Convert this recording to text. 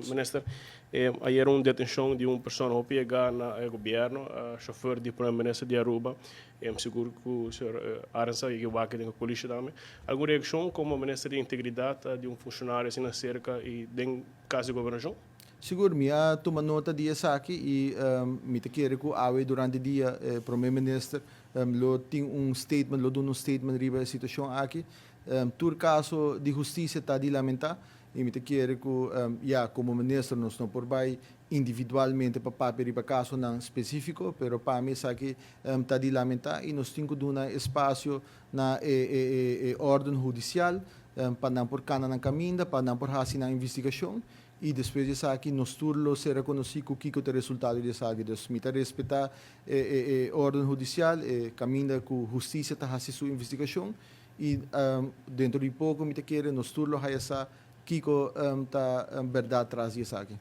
Minister, ayer uma detenção de uma pessoa pegada no governo, chofer do primeiro-ministro de Aruba, seguro que o senhor Arança e que vai com a polícia também. Alguma reação como Ministro de Integridade de um funcionário assim na cerca e em caso de governação? Seguro, minha toma nota disso aqui e me te quero que awe durante o dia, primeiro-ministro, lo tem statement, lo dá statement riba a situação aqui. Tur caso de justiça está de lamentar e me te quero que, como ministro, nós não por vai individualmente para papel para caso não específico, pero para mim isso aqui está de lamentar e nós temos que dar espaço na ordem judicial para não por cana na caminho, para não por fazer na investigação. E depois disso aqui, nós turlo se reconhecido o que é o resultado disso aqui. Então, me respeitar a ordem judicial, caminha com justiça está fazendo sua investigação e dentro de pouco me quer nós turlo essa que está verdade atrás disso aqui.